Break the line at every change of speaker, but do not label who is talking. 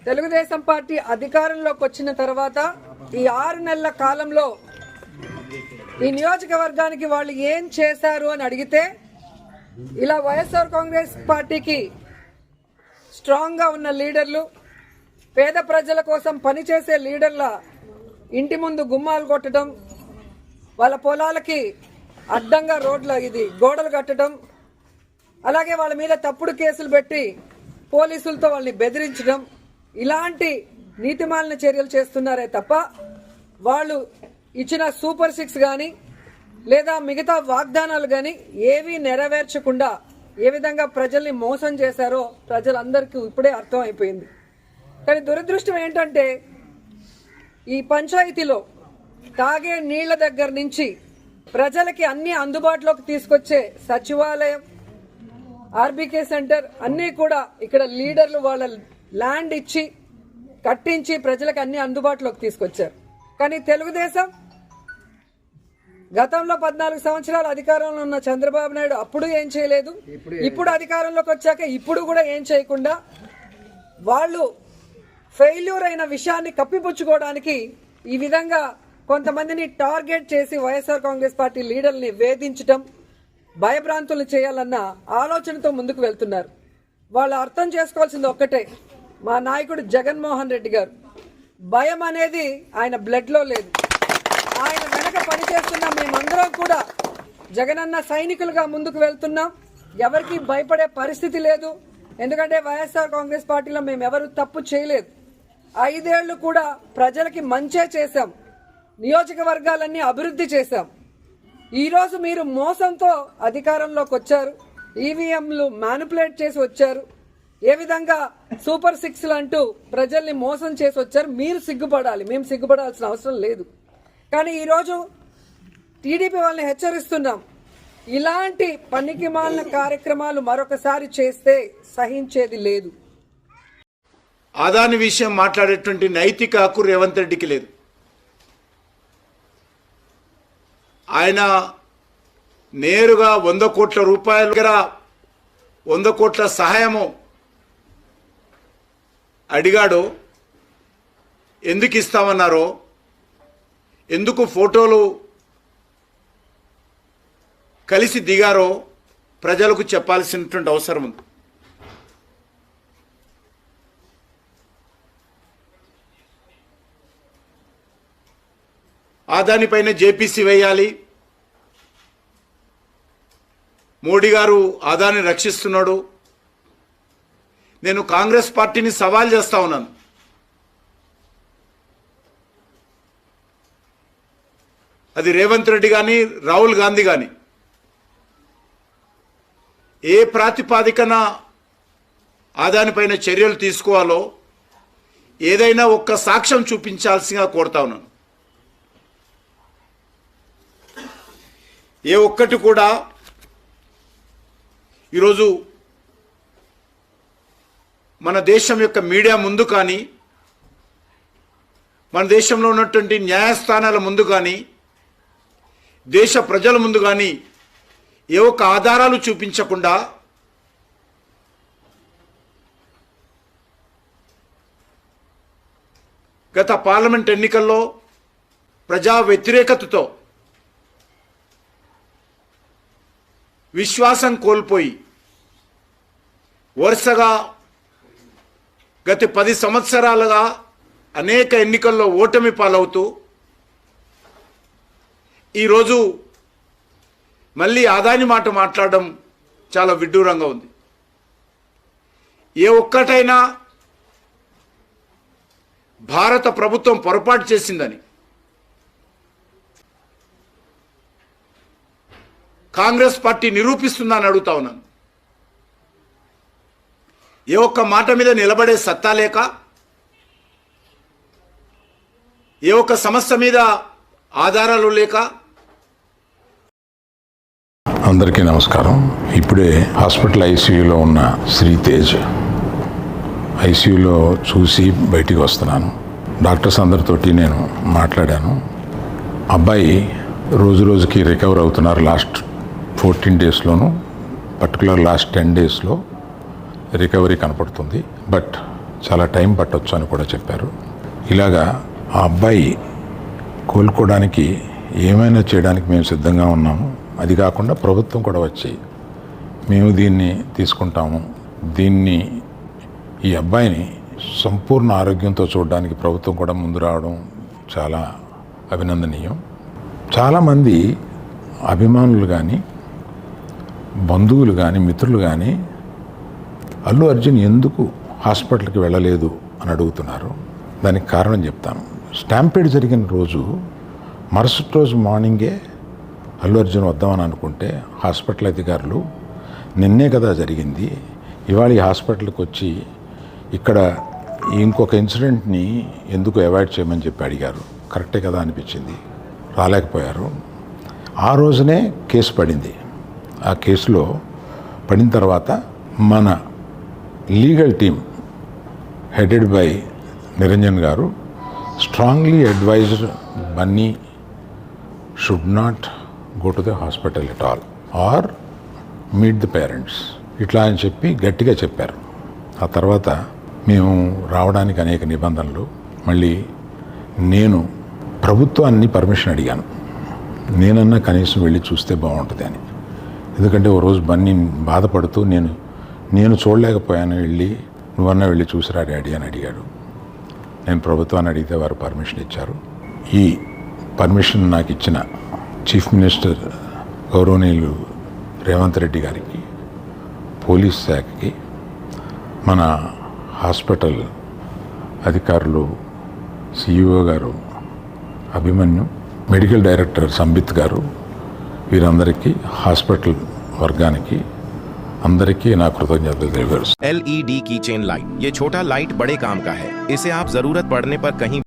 Telugu Desam party అధికారంలోకి వచ్చిన తర్వాత ఈ 6 నెలల కాలంలో ఈ నియోజకవర్గానికి వాళ్ళు ఏం చేశారు అని అడిగితే ఇలా వైఎస్ఆర్ కాంగ్రెస్ పార్టీకి స్ట్రాంగ్ గా ఉన్న లీడర్లు, పేద ప్రజల కోసం పనిచేసే లీడర్ల ఇంటి ముందు గుమ్మాలు కొట్టడం, వాళ్ళ పొలాలకి అడ్డంగా గోడలు కట్టడం, అలాగే వాళ్ళ మీద తప్పుడు కేసులు పెట్టి పోలీసులతో వాళ్ళని బెదిరించడం, ఇలాంటి నీతిమాలిన చర్యలు చేస్తున్నారే తప్ప వాళ్ళు ఇచ్చిన సూపర్ 6 కానీ లేదా మిగతా వాగ్దానాలు కానీ ఏవీ నెరవేర్చకుండా ఏ విధంగా ప్రజల్ని మోసం చేశారో ప్రజలందరికీ ఇప్పుడే అర్థం అయిపోయింది. కానీ దురదృష్టం ఏంటంటే ఈ పంచాయతీలో తాగే నీళ్ల దగ్గర నుంచి ప్రజలకి అన్ని అందుబాటులోకి తీసుకొచ్చే సచివాలయం, ఆర్బీకే సెంటర్ అన్నీ కూడా ఇక్కడ లీడర్లు వాళ్ళ ల్యాండ్ ఇచ్చి కట్టించి ప్రజలకు అన్ని అందుబాటులోకి తీసుకొచ్చారు. కానీ తెలుగుదేశం గతంలో 14 సంవత్సరాలు అధికారంలో ఉన్న చంద్రబాబు నాయుడు అప్పుడు ఏం చేయలేదు, ఇప్పుడు అధికారంలోకి వచ్చాక ఇప్పుడు కూడా ఏం చేయకుండా వాళ్ళు ఫెయిల్యూర్ అయిన విషయాన్ని కప్పిపుచ్చుకోవడానికి ఈ విధంగా కొంతమందిని టార్గెట్ చేసి వైఎస్ఆర్ కాంగ్రెస్ పార్టీ లీడర్ని వేధించడం, భయభ్రాంతులు చేయాలన్న ఆలోచనతో ముందుకు వెళ్తున్నారు. వాళ్ళు అర్థం చేసుకోవాల్సింది ఒక్కటే, మా నాయకుడు జగన్మోహన్ రెడ్డి గారు భయం అనేది ఆయన బ్లడ్ లో లేదు. ఆయన వెనక పనిచేస్తున్న మేమందరం కూడా జగనన్న సైనికులుగా ముందుకు వెళ్తున్నాం. ఎవరికి భయపడే పరిస్థితి లేదు. ఎందుకంటే వైఎస్ఆర్ కాంగ్రెస్ పార్టీలో మేము ఎవరు తప్పు చేయలేదు. 5 ఏళ్లు కూడా ప్రజలకి మంచే చేశాం, నియోజకవర్గాలన్నీ అభివృద్ధి చేశాం. ఈరోజు మీరు మోసంతో అధికారంలోకి వచ్చారు, ఈవీఎంలు మ్యానిపులేట్ చేసి వచ్చారు, ఏ విధంగా సూపర్ 6లు అంటూ ప్రజల్ని మోసం చేసి వచ్చారు. మీరు సిగ్గుపడాలి, మేము సిగ్గుపడాల్సిన అవసరం లేదు. కానీ ఈరోజు టీడీపీ వాళ్ళని హెచ్చరిస్తున్నాం, ఇలాంటి పనికిమాలిన కార్యక్రమాలు మరొకసారి చేస్తే సహించేది లేదు.
ఆదాని విషయం మాట్లాడేటువంటి నైతిక హక్కు రేవంత్ రెడ్డికి లేదు. ఆయన నేరుగా 100 కోట్ల రూపాయల దగ్గర 100 కోట్ల సహాయము అడిగాడో, ఎందుకు ఇస్తామన్నారో, ఎందుకు ఫోటోలు కలిసి దిగారో ప్రజలకు చెప్పాల్సినటువంటి అవసరం ఉంది. దానిపైన జేపీసీ వేయాలి. మోడీ గారు ఆదాని రక్షిస్తున్నాడు. నేను కాంగ్రెస్ పార్టీని సవాల్ చేస్తా ఉన్నాను. అది రేవంత్ రెడ్డి కానీ రాహుల్ గాంధీ కానీ ఏ ప్రాతిపాదికన ఆదానిపైన చర్యలు తీసుకోవాలో ఏదైనా ఒక్క సాక్ష్యం చూపించాల్సిందిగా కోరుతా ఉన్నాను. ఏ ఒక్కటి కూడా ఈరోజు మన దేశం యొక్క మీడియా ముందు కానీ, మన దేశంలో ఉన్నటువంటి న్యాయస్థానాల ముందు కానీ, దేశ ప్రజల ముందు కానీ ఏ ఒక్క ఆధారాలు చూపించకుండా గత పార్లమెంట్ ఎన్నికల్లో ప్రజా వ్యతిరేకతతో విశ్వాసం కోల్పోయి వరుసగా గత 10 సంవత్సరాలుగా అనేక ఎన్నికల్లో ఓటమి పాలవుతూ ఈరోజు మళ్ళీ ఆదాని మాట మాట్లాడడం చాలా విడ్డూరంగా ఉంది. ఏ ఒక్కటైనా భారత ప్రభుత్వం పొరపాటు చేసిందని కాంగ్రెస్ పార్టీ నిరూపిస్తుందని అడుగుతా ఉన్నాను. ఏ ఒక్క మాట మీద నిలబడే సత్తా లేక, ఏ ఒక్క సమస్య మీద ఆధారాలు లేక.
అందరికీ నమస్కారం. ఇప్పుడే హాస్పిటల్ ఐసీయూలో ఉన్న శ్రీతేజ్ ఐసీయూలో చూసి బయటికి వస్తున్నాను. డాక్టర్స్ అందరితోటి నేను మాట్లాడాను. అబ్బాయి రోజు రోజుకి రికవర్ అవుతున్నారు. లాస్ట్ 14 డేస్లోనూ, పర్టికులర్ లాస్ట్ 10 డేస్లో రికవరీ కనపడుతుంది. బట్ చాలా టైం పట్టొచ్చు అని కూడా చెప్పారు. ఇలాగా ఆ అబ్బాయి కోలుకోవడానికి ఏమైనా చేయడానికి మేము సిద్ధంగా ఉన్నాము. అది కాకుండా ప్రభుత్వం కూడా వచ్చి మేము దీన్ని తీసుకుంటాము, ఈ అబ్బాయిని సంపూర్ణ ఆరోగ్యంతో చూడడానికి ప్రభుత్వం కూడా ముందు రావడం చాలా అభినందనీయం. చాలామంది అభిమానులు కానీ, బంధువులు కానీ, మిత్రులు కానీ అల్లు అర్జున్ ఎందుకు హాస్పిటల్కి వెళ్ళలేదు అని అడుగుతున్నారు. దానికి కారణం చెప్తాను. స్టాంపేడ్ జరిగిన రోజు మరుసటి రోజు మార్నింగే అల్లు అర్జున్ వద్దామని అనుకుంటే హాస్పిటల్ అధికారులు నిన్నే కదా జరిగింది, ఇవాళ ఈ హాస్పిటల్కి వచ్చి ఇక్కడ ఇంకొక ఇన్సిడెంట్ని ఎందుకు అవాయిడ్ చేయమని చెప్పి అడిగారు. కరెక్టే కదా అనిపించింది. రాలేకపోయారు. ఆ రోజునే కేసు పడింది. ఆ కేసులో పడిన తర్వాత మన legal team headed by Niranjan గారు strongly advised Bunny should not go to the hospital at all or meet the parents ఇట్లా అని చెప్పి గట్టిగా చెప్పారు. ఆ తర్వాత మేము రావడానికి అనేక నిబంధనలు, మళ్ళీ నేను ప్రభుత్వాన్ని పర్మిషన్ అడిగాను. నేనన్నా కనీసం వెళ్ళి చూస్తే బాగుంటుంది అని. ఎందుకంటే ఓ రోజు బన్నీ బాధపడుతూ నేను చూడలేకపోయాను, నువ్వన్నా వెళ్ళి చూసిరా డాడీ అని అడిగాడు. నేను ప్రభుత్వాన్ని అడిగితే వారు పర్మిషన్ ఇచ్చారు. ఈ పర్మిషన్ నాకు ఇచ్చిన చీఫ్ మినిస్టర్ గౌరవనీయులు రేవంత్ రెడ్డి గారికి, పోలీస్ శాఖకి, మన హాస్పిటల్ అధికారులు సిఇఓ గారు అభిమన్యు, మెడికల్ డైరెక్టర్ సంబిత్ గారు, వీరందరికీ, హాస్పిటల్ వర్గానికి అందరికీ నా కృతజ్ఞతలు తెలియజేస్తున్నాను.
LED की चेन लाइट, ये छोटा लाइट बड़े काम का है. इसे आप जरूरत पड़ने पर कहीं